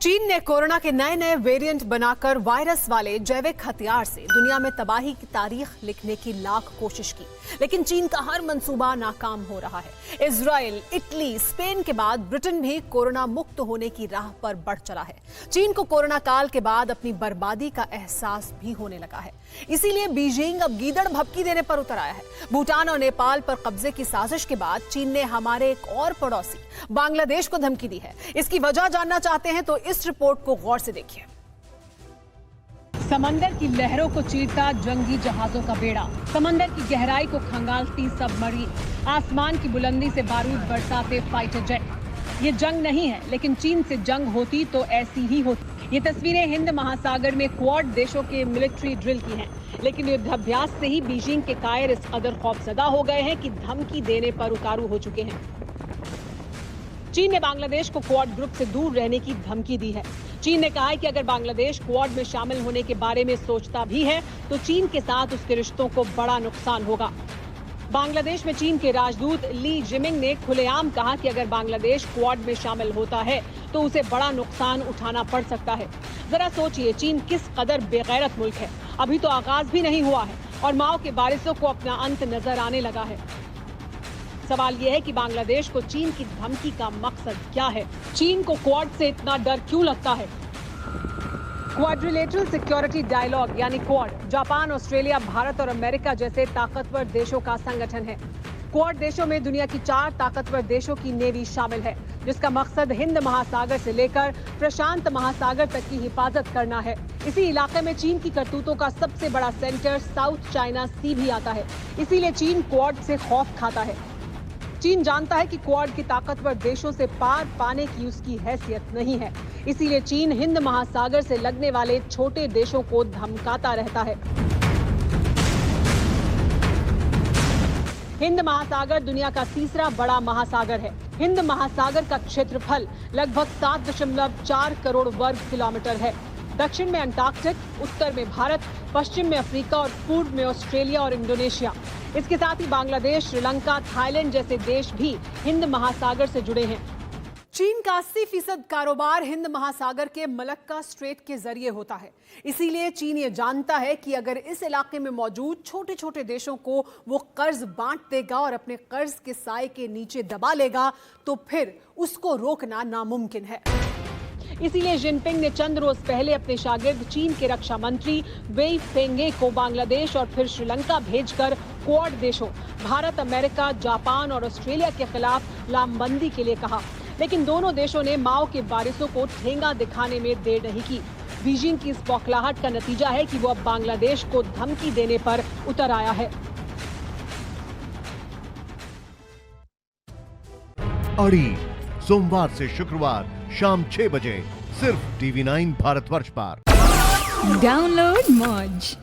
चीन ने कोरोना के नए नए वेरिएंट बनाकर वायरस वाले जैविक हथियार से दुनिया में तबाही की तारीख लिखने की लाख कोशिश की, लेकिन चीन का हर मंसूबा नाकाम हो रहा है। इजराइल, इटली, स्पेन के बाद ब्रिटेन भी कोरोना मुक्त होने की राह पर बढ़ चला है। चीन को कोरोना काल के बाद अपनी बर्बादी का एहसास भी होने लगा है। इसीलिए बीजिंग अब गीदड़ भभकी देने पर उतर आया है। भूटान और नेपाल पर कब्जे की साजिश के बाद चीन ने हमारे एक और पड़ोसी बांग्लादेश को धमकी दी है। इसकी वजह जानना चाहते हैं तो इस रिपोर्ट को गौर से देखिए। समंदर की लहरों को चीरता जंगी जहाजों का बेड़ा, समंदर की गहराई को खंगालती सबमरीन, आसमान की बुलंदी से बारूद बरसाते फाइटर जेट। ये जंग नहीं है, लेकिन चीन से जंग होती तो ऐसी ही होती। ये तस्वीरें हिंद महासागर में क्वाड देशों के मिलिट्री ड्रिल की हैं, लेकिन युद्धाभ्यास से ही बीजिंग के कायर इस कदर खौफजदा हो गए हैं कि धमकी देने पर उतारू हो चुके हैं। चीन ने बांग्लादेश को क्वाड ग्रुप से दूर रहने की धमकी दी है। चीन ने कहा है कि अगर बांग्लादेश क्वाड में शामिल होने के बारे में सोचता भी है तो चीन के साथ उसके रिश्तों को बड़ा नुकसान होगा। बांग्लादेश में चीन के राजदूत ली जिमिंग ने खुलेआम कहा कि अगर बांग्लादेश क्वाड में शामिल होता है तो उसे बड़ा नुकसान उठाना पड़ सकता है। जरा सोचिए, चीन किस कदर बेगैरत मुल्क है। अभी तो आगाज भी नहीं हुआ है और माओ के वारिसों को अपना अंत नजर आने लगा है। सवाल यह है कि बांग्लादेश को चीन की धमकी का मकसद क्या है? चीन को क्वाड से इतना डर क्यों लगता है? क्वाड्रिलेटरल सिक्योरिटी डायलॉग यानी क्वाड जापान, ऑस्ट्रेलिया, भारत और अमेरिका जैसे ताकतवर देशों का संगठन है। क्वाड देशों में दुनिया की 4 ताकतवर देशों की नेवी शामिल है, जिसका मकसद हिंद महासागर से लेकर प्रशांत महासागर तक की हिफाजत करना है। इसी इलाके में चीन की करतूतों का सबसे बड़ा सेंटर साउथ चाइना सी भी आता है। इसीलिए चीन क्वाड से खौफ खाता है। चीन जानता है कि क्वाड की ताकतवर देशों से पार पाने की उसकी हैसियत नहीं है। इसीलिए चीन हिंद महासागर से लगने वाले छोटे देशों को धमकाता रहता है। हिंद महासागर दुनिया का तीसरा बड़ा महासागर है। हिंद महासागर का क्षेत्रफल लगभग 7.4 करोड़ वर्ग किलोमीटर है। दक्षिण में अंटार्कटिक, उत्तर में भारत, पश्चिम में अफ्रीका और पूर्व में ऑस्ट्रेलिया और इंडोनेशिया। इसके साथ ही बांग्लादेश, श्रीलंका, थाईलैंड जैसे देश भी हिंद महासागर से जुड़े हैं। चीन का 80% कारोबार हिंद महासागर के मलक्का स्ट्रेट के जरिए होता है। इसीलिए चीन ये जानता है कि अगर इस इलाके में मौजूद छोटे छोटे देशों को वो कर्ज बांट देगा और अपने कर्ज के साए के नीचे दबा लेगा तो फिर उसको रोकना नामुमकिन है। इसीलिए जिनपिंग ने चंद रोज पहले अपने शागिर्द चीन के रक्षा मंत्री वेई फेंगे को बांग्लादेश और फिर श्रीलंका भेजकर क्वाड देशों भारत, अमेरिका, जापान और ऑस्ट्रेलिया के खिलाफ लामबंदी के लिए कहा। लेकिन दोनों देशों ने माओ के वारिसों को ठेंगा दिखाने में देर नहीं की। बीजिंग की इस बौखलाहट का नतीजा है कि वो अब बांग्लादेश को धमकी देने पर उतर आया है। अड़ी सोमवार से शुक्रवार शाम 6 बजे सिर्फ TV9 भारतवर्ष पर। डाउनलोड मौज।